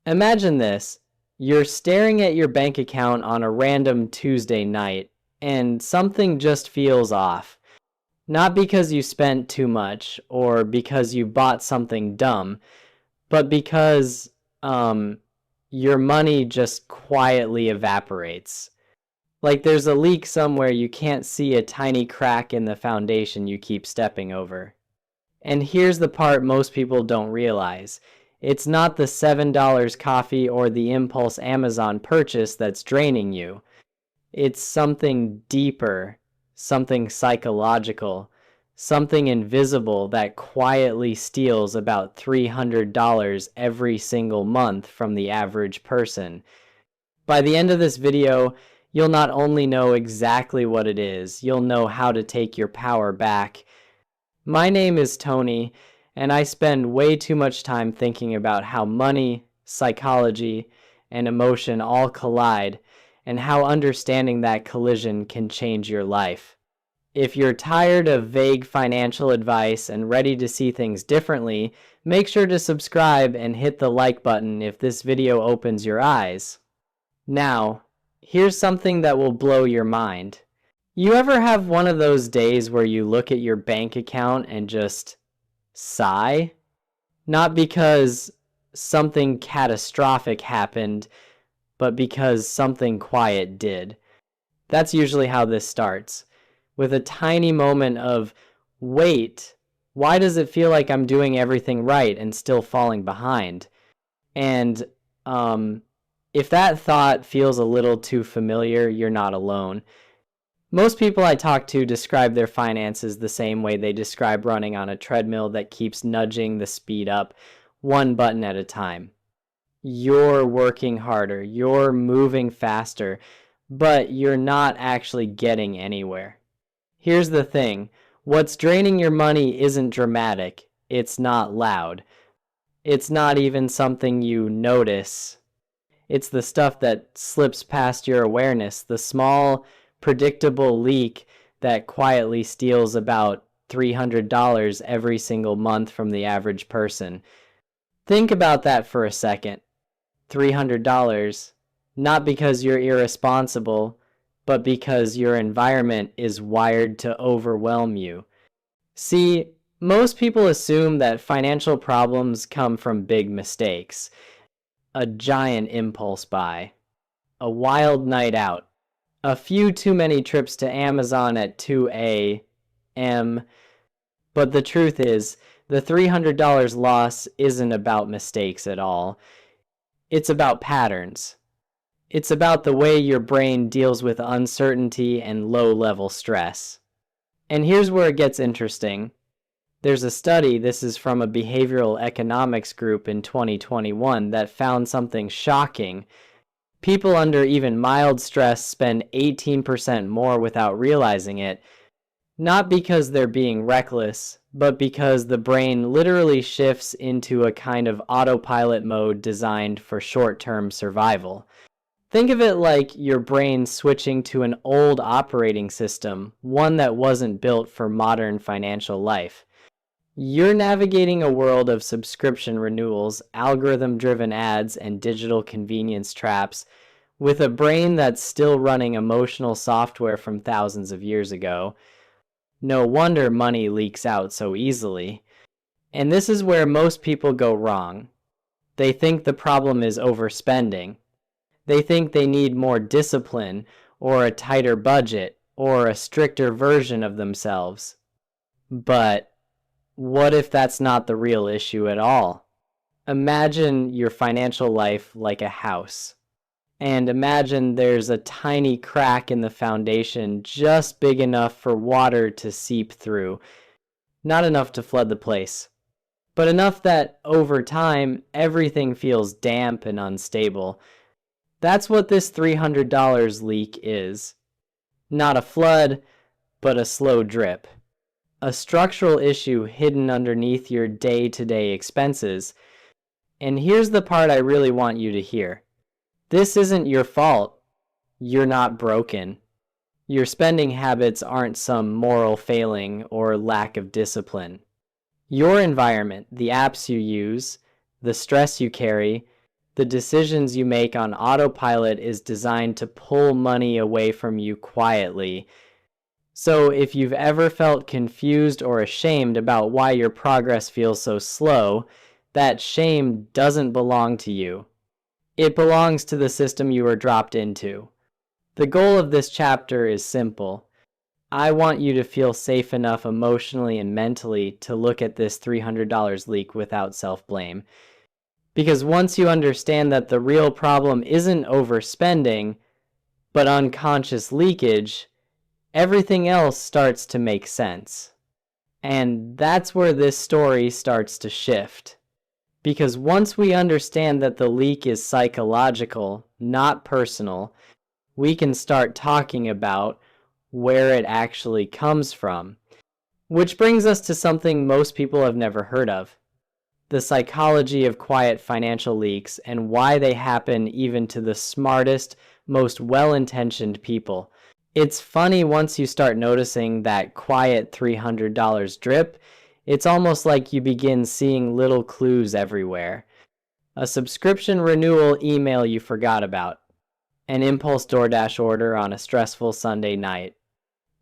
Imagine this. You're staring at your bank account on a random Tuesday night, and something just feels off. Not because you spent too much or because you bought something dumb, but because your money just quietly evaporates. Like there's a leak somewhere you can't see a tiny crack in the foundation you keep stepping over. And here's the part most people don't realize. It's not the $7 coffee or the impulse Amazon purchase that's draining you. It's something deeper, something psychological, something invisible that quietly steals about $300 every single month from the average person. By the end of this video, you'll not only know exactly what it is, you'll know how to take your power back. My name is Tony, and I spend way too much time thinking about how money, psychology, and emotion all collide, and how understanding that collision can change your life. If you're tired of vague financial advice and ready to see things differently, make sure to subscribe and hit the like button if this video opens your eyes. Now, here's something that will blow your mind. You ever have one of those days where you look at your bank account and just sigh? Not because something catastrophic happened, but because something quiet did. That's usually how this starts, with a tiny moment of, wait, why does it feel like I'm doing everything right and still falling behind? And if that thought feels a little too familiar, you're not alone. Most people I talk to describe their finances the same way they describe running on a treadmill that keeps nudging the speed up one button at a time. You're working harder, you're moving faster, but you're not actually getting anywhere. Here's the thing, what's draining your money isn't dramatic, it's not loud. It's not even something you notice. It's the stuff that slips past your awareness, the small, predictable leak that quietly steals about $300 every single month from the average person. Think about that for a second. $300, not because you're irresponsible, but because your environment is wired to overwhelm you. See, most people assume that financial problems come from big mistakes. A giant impulse buy, a wild night out, a few too many trips to Amazon at 2 a.m. But the truth is, the $300 loss isn't about mistakes at all. It's about patterns. It's about the way your brain deals with uncertainty and low-level stress. And here's where it gets interesting. There's a study, this is from a behavioral economics group in 2021, that found something shocking. People under even mild stress spend 18% more without realizing it, not because they're being reckless, but because the brain literally shifts into a kind of autopilot mode designed for short-term survival. Think of it like your brain switching to an old operating system, one that wasn't built for modern financial life. You're navigating a world of subscription renewals, algorithm-driven ads, and digital convenience traps with a brain that's still running emotional software from thousands of years ago. No wonder money leaks out so easily. And this is where most people go wrong. They think the problem is overspending. They think they need more discipline, or a tighter budget, or a stricter version of themselves. But what if that's not the real issue at all? Imagine your financial life like a house. And imagine there's a tiny crack in the foundation just big enough for water to seep through. Not enough to flood the place, but enough that over time everything feels damp and unstable. That's what this $300 leak is. Not a flood, but a slow drip. A structural issue hidden underneath your day-to-day expenses. And here's the part I really want you to hear. This isn't your fault. You're not broken. Your spending habits aren't some moral failing or lack of discipline. Your environment, the apps you use, the stress you carry, The decisions you make on autopilot is designed to pull money away from you quietly. So if you've ever felt confused or ashamed about why your progress feels so slow, that shame doesn't belong to you. It belongs to the system you were dropped into. The goal of this chapter is simple. I want you to feel safe enough emotionally and mentally to look at this $300 leak without self-blame. Because once you understand that the real problem isn't overspending, but unconscious leakage, everything else starts to make sense. And that's where this story starts to shift. Because once we understand that the leak is psychological, not personal, we can start talking about where it actually comes from. Which brings us to something most people have never heard of. The psychology of quiet financial leaks and why they happen even to the smartest, most well-intentioned people. It's funny once you start noticing that quiet $300 drip, it's almost like you begin seeing little clues everywhere. A subscription renewal email you forgot about. An impulse DoorDash order on a stressful Sunday night.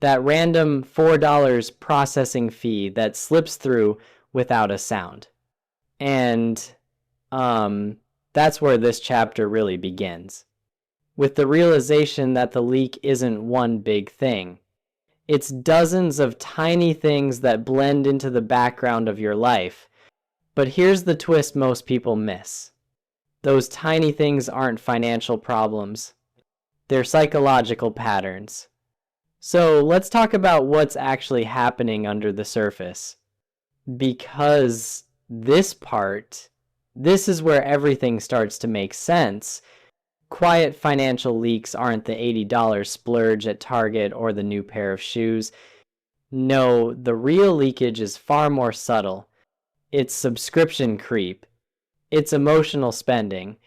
That random $4 processing fee that slips through without a sound. And that's where this chapter really begins. With the realization that the leak isn't one big thing. It's dozens of tiny things that blend into the background of your life. But here's the twist most people miss. Those tiny things aren't financial problems. They're psychological patterns. So let's talk about what's actually happening under the surface. Because this is where everything starts to make sense. Quiet financial leaks aren't the $80 splurge at Target or the new pair of shoes. No, the real leakage is far more subtle. It's subscription creep. It's emotional spending.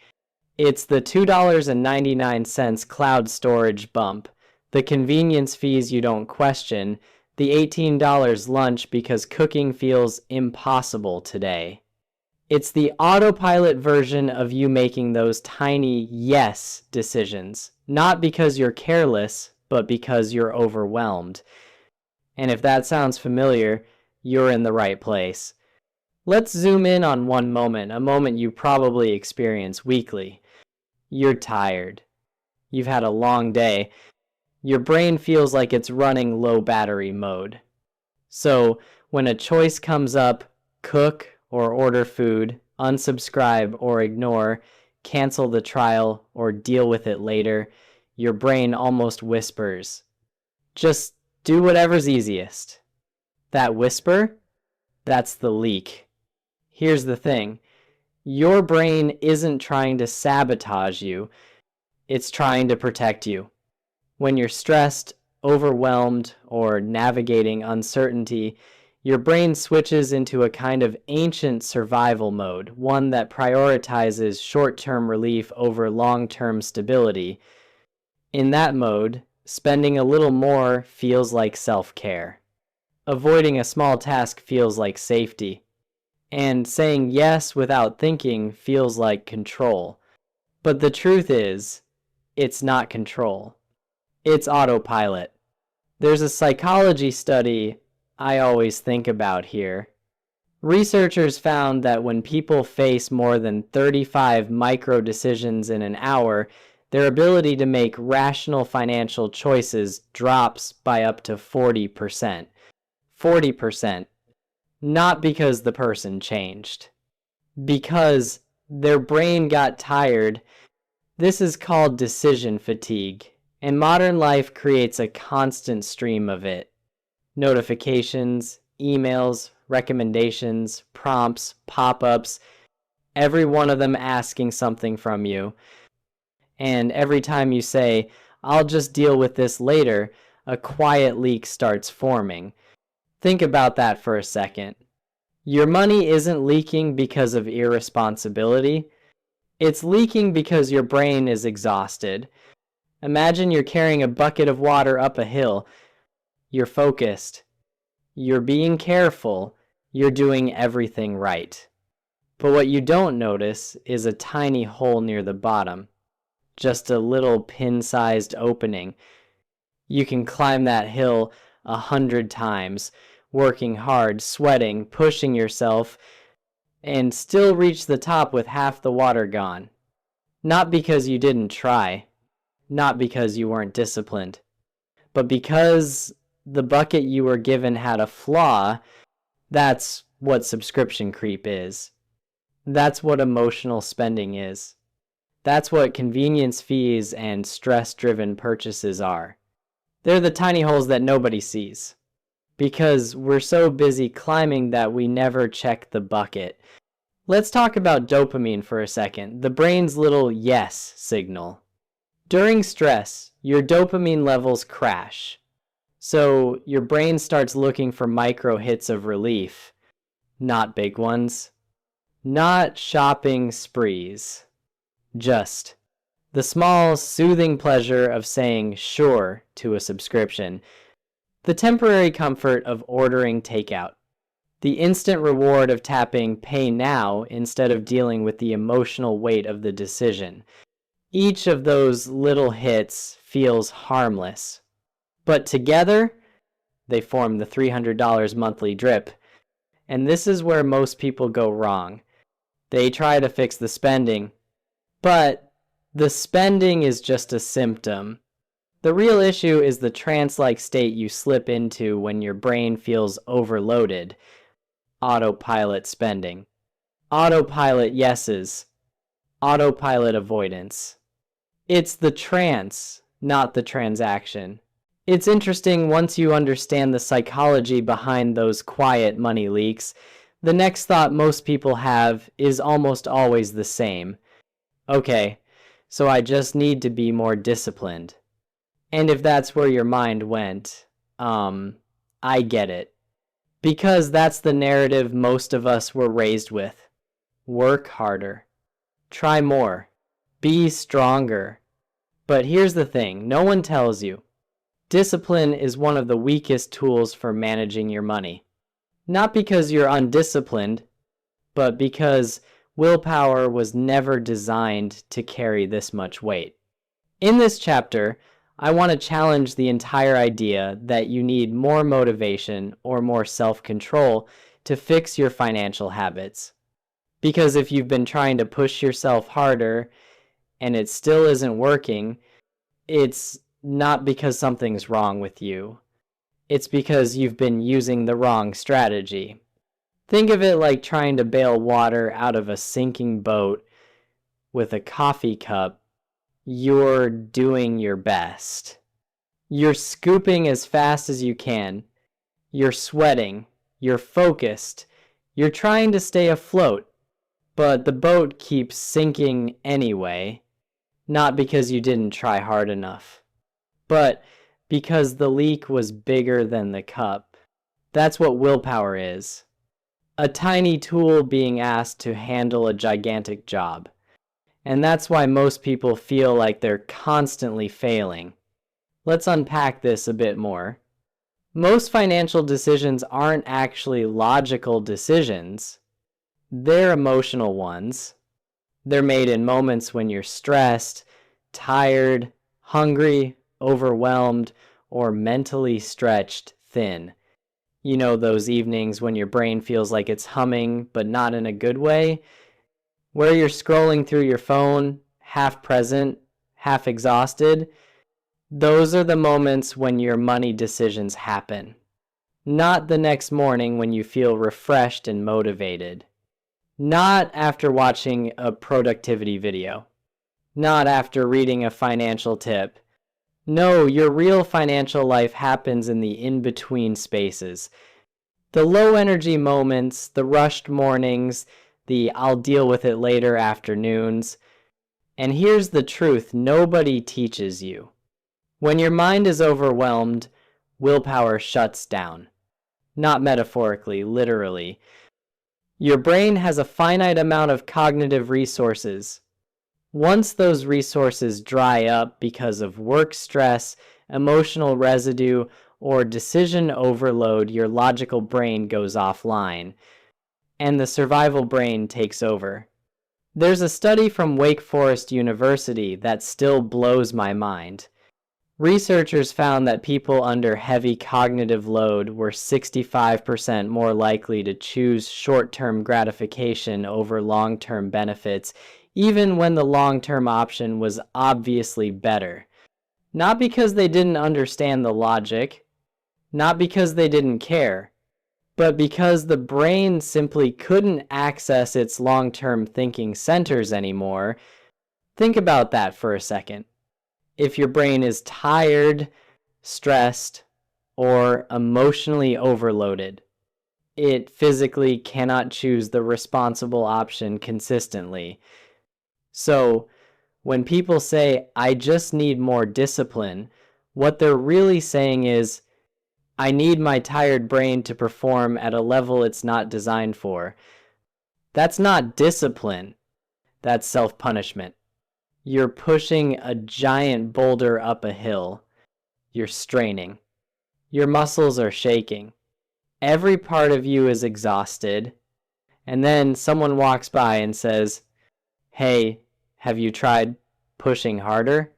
It's the $2.99 cloud storage bump, the convenience fees you don't question, the $18 lunch because cooking feels impossible today. It's the autopilot version of you making those tiny yes decisions, not because you're careless, but because you're overwhelmed. And if that sounds familiar, you're in the right place. Let's zoom in on one moment, a moment you probably experience weekly. You're tired. You've had a long day. Your brain feels like it's running low battery mode. So when a choice comes up, cook or order food, unsubscribe or ignore, cancel the trial or deal with it later, your brain almost whispers, just do whatever's easiest. That whisper, that's the leak. Here's the thing. Your brain isn't trying to sabotage you. It's trying to protect you. When you're stressed, overwhelmed, or navigating uncertainty, your brain switches into a kind of ancient survival mode, one that prioritizes short-term relief over long-term stability. In that mode, spending a little more feels like self-care. Avoiding a small task feels like safety. And saying yes without thinking feels like control. But the truth is, it's not control. It's autopilot. There's a psychology study I always think about here. Researchers found that when people face more than 35 micro decisions in an hour, their ability to make rational financial choices drops by up to 40%. 40%. Not because the person changed. Because their brain got tired. This is called decision fatigue, and modern life creates a constant stream of it. Notifications, emails, recommendations, prompts, pop-ups, every one of them asking something from you. And every time you say, I'll just deal with this later, a quiet leak starts forming. Think about that for a second. Your money isn't leaking because of irresponsibility. It's leaking because your brain is exhausted. Imagine you're carrying a bucket of water up a hill. You're focused. You're being careful. You're doing everything right. But what you don't notice is a tiny hole near the bottom, just a little pin-sized opening. You can climb that hill 100 times, working hard, sweating, pushing yourself, and still reach the top with half the water gone. Not because you didn't try, not because you weren't disciplined, but because the bucket you were given had a flaw. That's what subscription creep is. That's what emotional spending is. That's what convenience fees and stress-driven purchases are. They're the tiny holes that nobody sees, because we're so busy climbing that we never check the bucket. Let's talk about dopamine for a second, the brain's little yes signal. During stress, your dopamine levels crash. So your brain starts looking for micro hits of relief, not big ones, not shopping sprees, just the small, soothing pleasure of saying sure to a subscription, the temporary comfort of ordering takeout, the instant reward of tapping pay now instead of dealing with the emotional weight of the decision. Each of those little hits feels harmless, but together, they form the $300 monthly drip. And this is where most people go wrong. They try to fix the spending, but the spending is just a symptom. The real issue is the trance-like state you slip into when your brain feels overloaded. Autopilot spending. Autopilot yeses. Autopilot avoidance. It's the trance, not the transaction. It's interesting once you understand the psychology behind those quiet money leaks, the next thought most people have is almost always the same. Okay, so I just need to be more disciplined. And if that's where your mind went, I get it. Because that's the narrative most of us were raised with. Work harder. Try more. Be stronger. But here's the thing, no one tells you. Discipline is one of the weakest tools for managing your money. Not because you're undisciplined, but because willpower was never designed to carry this much weight. In this chapter, I want to challenge the entire idea that you need more motivation or more self-control to fix your financial habits. Because if you've been trying to push yourself harder and it still isn't working, it's not because something's wrong with you. It's because you've been using the wrong strategy. Think of it like trying to bail water out of a sinking boat with a coffee cup. You're doing your best. You're scooping as fast as you can. You're sweating. You're focused. You're trying to stay afloat. But the boat keeps sinking anyway. Not because you didn't try hard enough, but because the leak was bigger than the cup. That's what willpower is. A tiny tool being asked to handle a gigantic job. And that's why most people feel like they're constantly failing. Let's unpack this a bit more. Most financial decisions aren't actually logical decisions. They're emotional ones. They're made in moments when you're stressed, tired, hungry, overwhelmed, or mentally stretched thin. You know those evenings when your brain feels like it's humming, but not in a good way? Where you're scrolling through your phone, half present, half exhausted? Those are the moments when your money decisions happen. Not the next morning when you feel refreshed and motivated. Not after watching a productivity video. Not after reading a financial tip. No, your real financial life happens in the in-between spaces. The low-energy moments, the rushed mornings, the I'll deal with it later afternoons. And here's the truth nobody teaches you. When your mind is overwhelmed, willpower shuts down. Not metaphorically, literally. Your brain has a finite amount of cognitive resources. Once those resources dry up because of work stress, emotional residue, or decision overload, your logical brain goes offline. and the survival brain takes over. There's a study from Wake Forest University that still blows my mind. Researchers found that people under heavy cognitive load were 65% more likely to choose short-term gratification over long-term benefits, even when the long-term option was obviously better. Not because they didn't understand the logic, not because they didn't care, but because the brain simply couldn't access its long-term thinking centers anymore. Think about that for a second. If your brain is tired, stressed, or emotionally overloaded, it physically cannot choose the responsible option consistently. So, when people say, "I just need more discipline," what they're really saying is, "I need my tired brain to perform at a level it's not designed for." That's not discipline, that's self-punishment. You're pushing a giant boulder up a hill. You're straining. Your muscles are shaking. Every part of you is exhausted. And then someone walks by and says, "Hey, have you tried pushing harder?"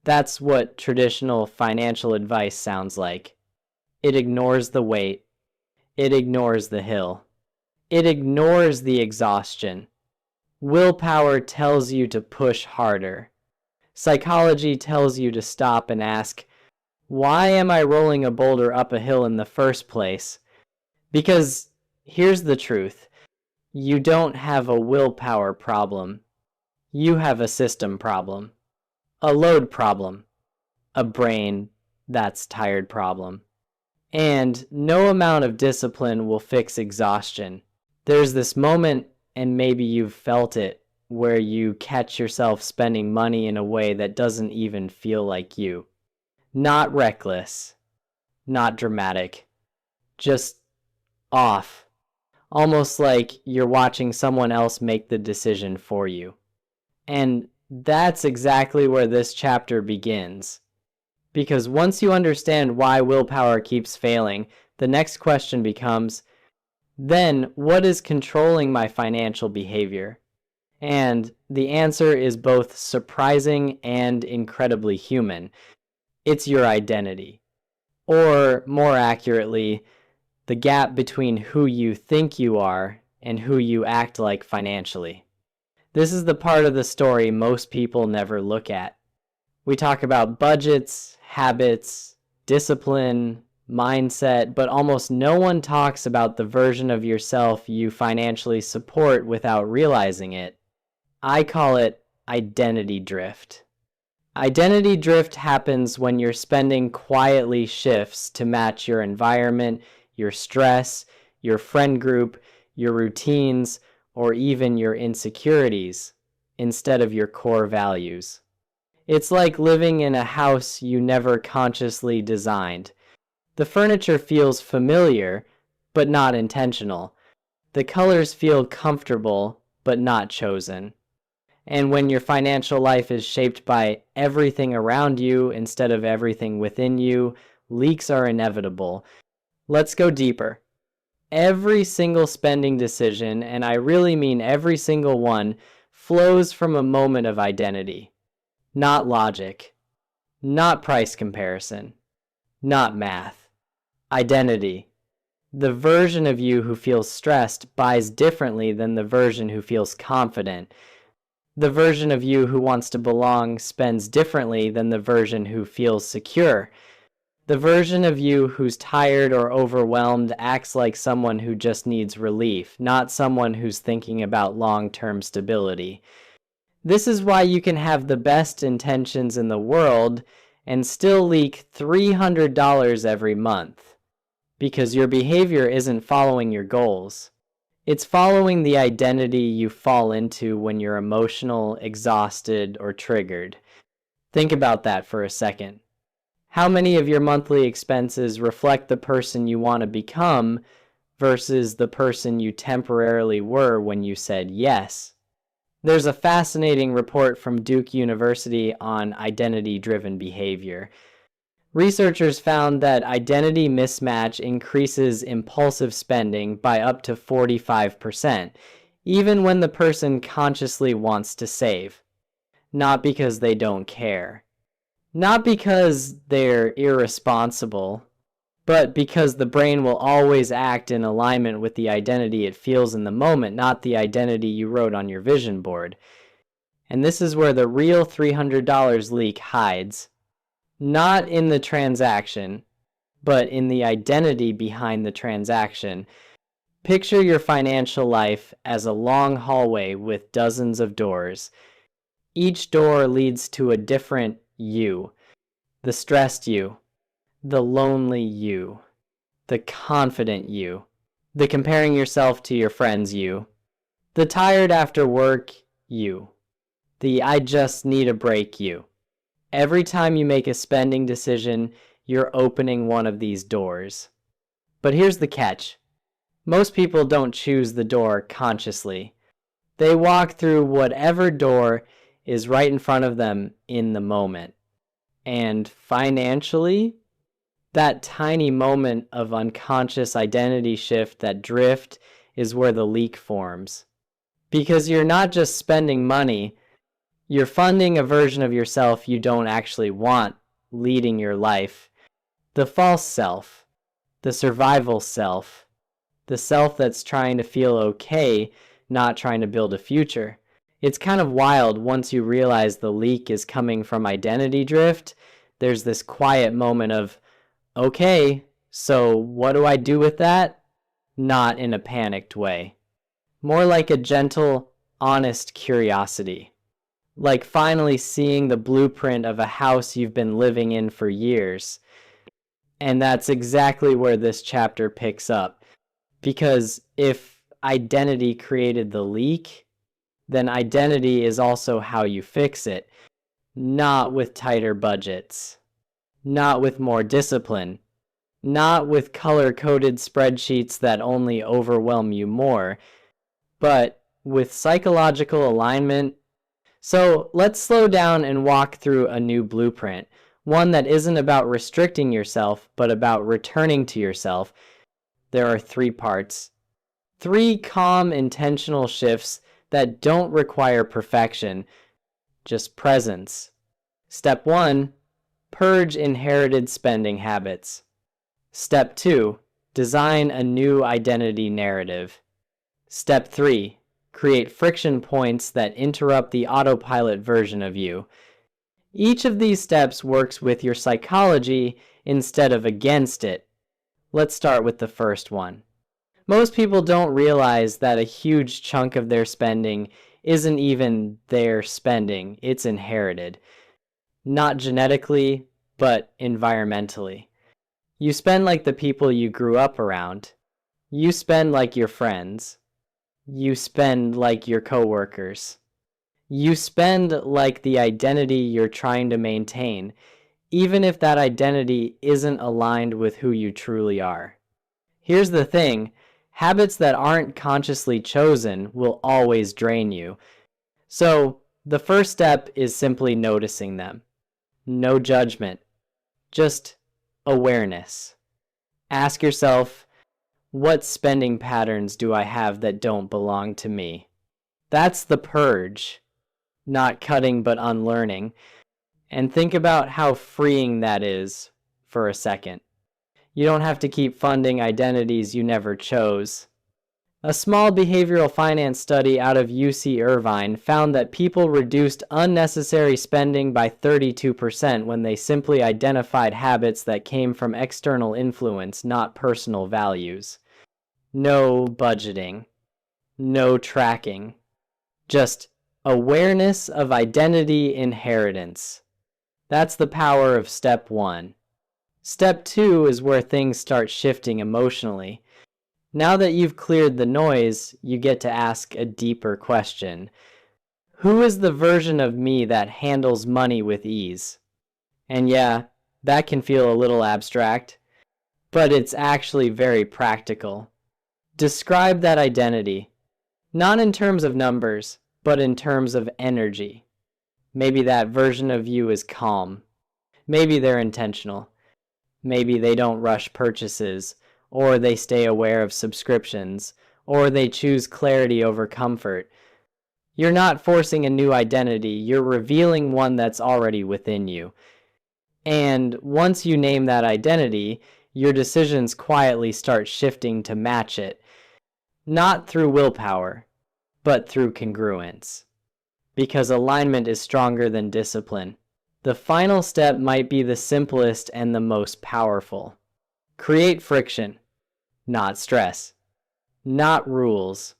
That's what traditional financial advice sounds like. It ignores the weight. It ignores the hill. It ignores the exhaustion. Willpower tells you to push harder. Psychology tells you to stop and ask, why am I rolling a boulder up a hill in the first place? Because here's the truth. You don't have a willpower problem. You have a system problem, a load problem, a brain that's tired problem. And no amount of discipline will fix exhaustion. There's this moment, and maybe you've felt it, where you catch yourself spending money in a way that doesn't even feel like you. Not reckless, not dramatic, just off. Almost like you're watching someone else make the decision for you. And that's exactly where this chapter begins. Because once you understand why willpower keeps failing, the next question becomes, then what is controlling my financial behavior? And the answer is both surprising and incredibly human. It's your identity. Or, more accurately, the gap between who you think you are and who you act like financially. This is the part of the story most people never look at. We talk about budgets, habits, discipline, mindset, but almost no one talks about the version of yourself you financially support without realizing it. I call it identity drift. Identity drift happens when your spending quietly shifts to match your environment, your stress, your friend group, your routines, or even your insecurities, instead of your core values. It's like living in a house you never consciously designed. The furniture feels familiar, but not intentional. The colors feel comfortable, but not chosen. And when your financial life is shaped by everything around you instead of everything within you, leaks are inevitable. Let's go deeper. Every single spending decision, and I really mean every single one, flows from a moment of identity. Not logic. Not price comparison. Not math. Identity. The version of you who feels stressed buys differently than the version who feels confident. The version of you who wants to belong spends differently than the version who feels secure. The version of you who's tired or overwhelmed acts like someone who just needs relief, not someone who's thinking about long-term stability. This is why you can have the best intentions in the world and still leak $300 every month. Because your behavior isn't following your goals. It's following the identity you fall into when you're emotional, exhausted, or triggered. Think about that for a second. How many of your monthly expenses reflect the person you want to become versus the person you temporarily were when you said yes? There's a fascinating report from Duke University on identity-driven behavior. Researchers found that identity mismatch increases impulsive spending by up to 45%, even when the person consciously wants to save. Not because they don't care. Not because they're irresponsible, but because the brain will always act in alignment with the identity it feels in the moment, not the identity you wrote on your vision board. And this is where the real $300 leak hides. Not in the transaction, but in the identity behind the transaction. Picture your financial life as a long hallway with dozens of doors. Each door leads to a different you. The stressed you, the lonely you, the confident you, the comparing yourself to your friends you, the tired after work you, the I just need a break you. Every time you make a spending decision, you're opening one of these doors. But here's the catch. Most people don't choose the door consciously. They walk through whatever door is right in front of them in the moment. And financially, that tiny moment of unconscious identity shift, that drift, is where the leak forms. Because you're not just spending money, you're funding a version of yourself you don't actually want leading your life. The false self, the survival self, the self that's trying to feel okay, not trying to build a future. It's kind of wild once you realize the leak is coming from identity drift. There's this quiet moment of, okay, so what do I do with that? Not in a panicked way. More like a gentle, honest curiosity. Like finally seeing the blueprint of a house you've been living in for years. And that's exactly where this chapter picks up. Because if identity created the leak, then identity is also how you fix it. Not with tighter budgets. Not with more discipline. Not with color-coded spreadsheets that only overwhelm you more. But with psychological alignment. So let's slow down and walk through a new blueprint. One that isn't about restricting yourself, but about returning to yourself. There are 3 parts. 3 calm, intentional shifts that don't require perfection, just presence. Step 1, purge inherited spending habits. Step 2, design a new identity narrative. Step 3, create friction points that interrupt the autopilot version of you. Each of these steps works with your psychology instead of against it. Let's start with the first one. Most people don't realize that a huge chunk of their spending isn't even their spending, it's inherited. Not genetically, but environmentally. You spend like the people you grew up around. You spend like your friends. You spend like your coworkers. You spend like the identity you're trying to maintain, even if that identity isn't aligned with who you truly are. Here's the thing. Habits that aren't consciously chosen will always drain you. So, the first step is simply noticing them. No judgment, just awareness. Ask yourself, what spending patterns do I have that don't belong to me? That's the purge, not cutting but unlearning. And think about how freeing that is for a second. You don't have to keep funding identities you never chose. A small behavioral finance study out of UC Irvine found that people reduced unnecessary spending by 32% when they simply identified habits that came from external influence, not personal values. No budgeting. No tracking. Just awareness of identity inheritance. That's the power of step 1. Step 2 is where things start shifting emotionally. Now that you've cleared the noise, you get to ask a deeper question. Who is the version of me that handles money with ease? And yeah, that can feel a little abstract, but it's actually very practical. Describe that identity, not in terms of numbers, but in terms of energy. Maybe that version of you is calm. Maybe they're intentional. Maybe they don't rush purchases, or they stay aware of subscriptions, or they choose clarity over comfort. You're not forcing a new identity, you're revealing one that's already within you. And once you name that identity, your decisions quietly start shifting to match it, not through willpower, but through congruence. Because alignment is stronger than discipline. The final step might be the simplest and the most powerful. Create friction, not stress, not rules.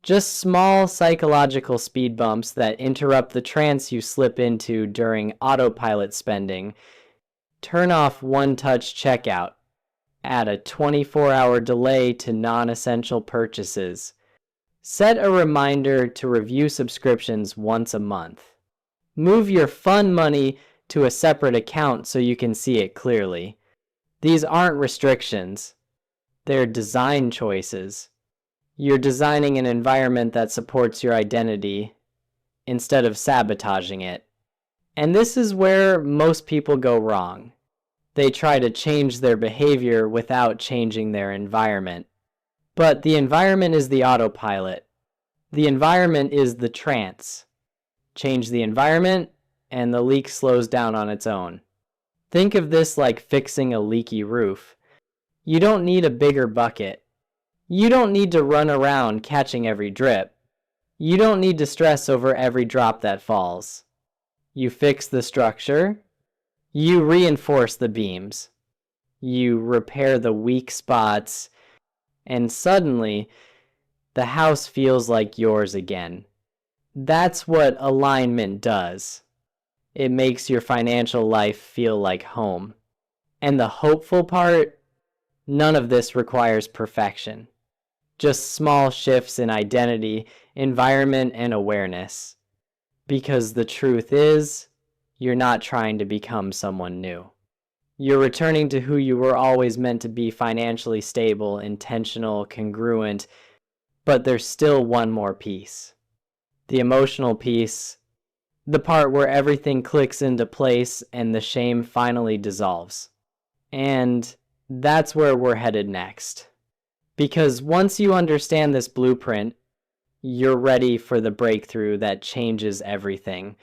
Just small psychological speed bumps that interrupt the trance you slip into during autopilot spending. Turn off one-touch checkout. Add a 24-hour delay to non-essential purchases. Set a reminder to review subscriptions once a month. Move your fun money to a separate account so you can see it clearly. These aren't restrictions. They're design choices. You're designing an environment that supports your identity instead of sabotaging it. And this is where most people go wrong. They try to change their behavior without changing their environment. But the environment is the autopilot. The environment is the trance. Change the environment, and the leak slows down on its own. Think of this like fixing a leaky roof. You don't need a bigger bucket. You don't need to run around catching every drip. You don't need to stress over every drop that falls. You fix the structure. You reinforce the beams. You repair the weak spots. And suddenly, the house feels like yours again. That's what alignment does. It makes your financial life feel like home. And the hopeful part, none of this requires perfection. Just small shifts in identity, environment, and awareness. Because the truth is, you're not trying to become someone new. You're returning to who you were always meant to be: financially stable, intentional, congruent. But there's still one more piece. The emotional piece, the part where everything clicks into place and the shame finally dissolves. And that's where we're headed next. Because once you understand this blueprint, you're ready for the breakthrough that changes everything.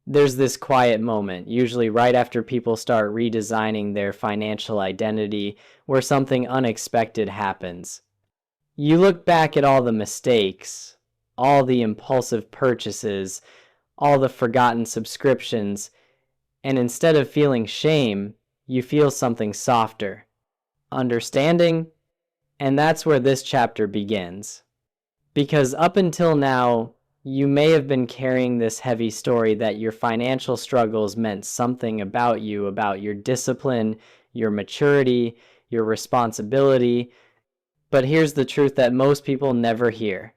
There's this quiet moment, usually right after people start redesigning their financial identity, where something unexpected happens. You look back at all the mistakes, all the impulsive purchases, all the forgotten subscriptions, and instead of feeling shame, you feel something softer, understanding, and that's where this chapter begins. Because up until now, you may have been carrying this heavy story that your financial struggles meant something about you, about your discipline, your maturity, your responsibility. But here's the truth that most people never hear.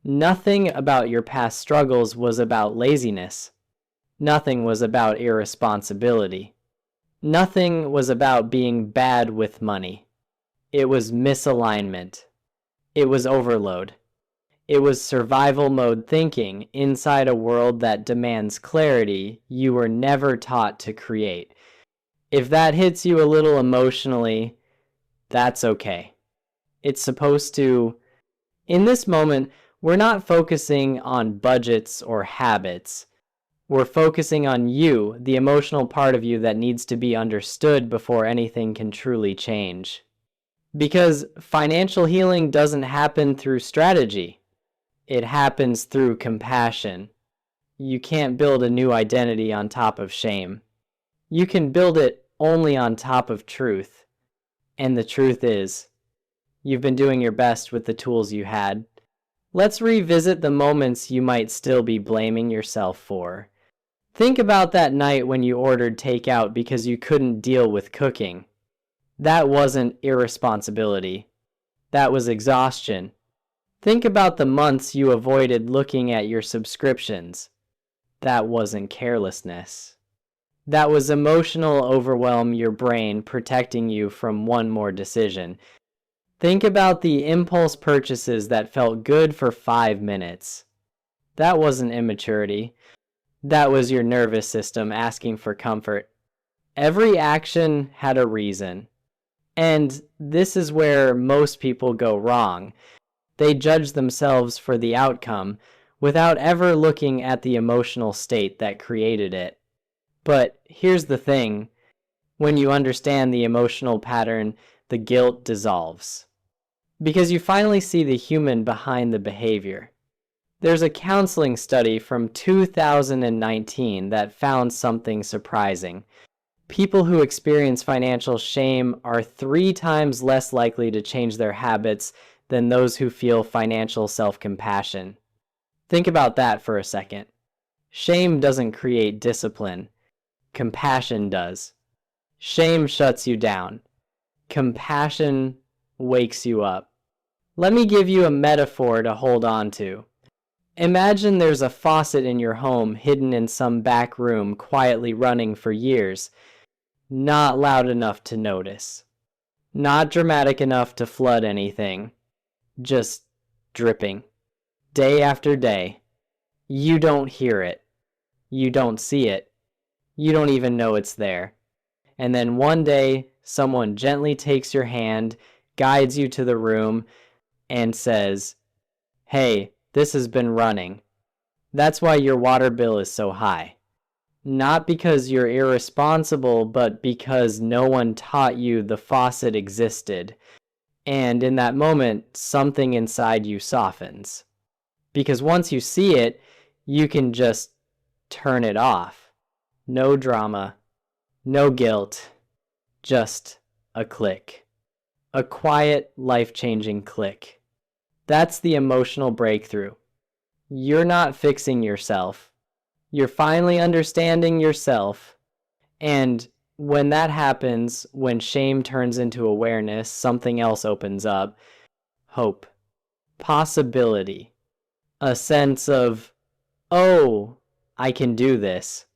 Nothing about your past struggles was about laziness. Nothing was about irresponsibility. Nothing was about being bad with money. It was misalignment. It was overload. It was survival mode thinking inside a world that demands clarity you were never taught to create. If that hits you a little emotionally, that's okay. It's supposed to. In this moment, we're not focusing on budgets or habits. We're focusing on you, the emotional part of you that needs to be understood before anything can truly change. Because financial healing doesn't happen through strategy. It happens through compassion. You can't build a new identity on top of shame. You can build it only on top of truth. And the truth is, you've been doing your best with the tools you had. Let's revisit the moments you might still be blaming yourself for. Think about that night when you ordered takeout because you couldn't deal with cooking. That wasn't irresponsibility. That was exhaustion. Think about the months you avoided looking at your subscriptions. That wasn't carelessness. That was emotional overwhelm, your brain protecting you from one more decision. Think about the impulse purchases that felt good for 5 minutes. That wasn't immaturity. That was your nervous system asking for comfort. Every action had a reason. And this is where most people go wrong. They judge themselves for the outcome without ever looking at the emotional state that created it. But here's the thing. When you understand the emotional pattern, the guilt dissolves. Because you finally see the human behind the behavior. There's a counseling study from 2019 that found something surprising. People who experience financial shame are 3 times less likely to change their habits than those who feel financial self-compassion. Think about that for a second. Shame doesn't create discipline. Compassion does. Shame shuts you down. Compassion wakes you up. Let me give you a metaphor to hold on to. Imagine there's a faucet in your home hidden in some back room quietly running for years. Not loud enough to notice. Not dramatic enough to flood anything. Just dripping. Day after day. You don't hear it. You don't see it. You don't even know it's there. And then one day, someone gently takes your hand, guides you to the room, and says, "Hey, this has been running. That's why your water bill is so high. Not because you're irresponsible, but because no one taught you the faucet existed." And in that moment, something inside you softens. Because once you see it, you can just turn it off. No drama, no guilt, just a click. A quiet, life-changing click. That's the emotional breakthrough. You're not fixing yourself. You're finally understanding yourself. And when that happens, when shame turns into awareness, something else opens up. Hope. Possibility. A sense of, oh, I can do this.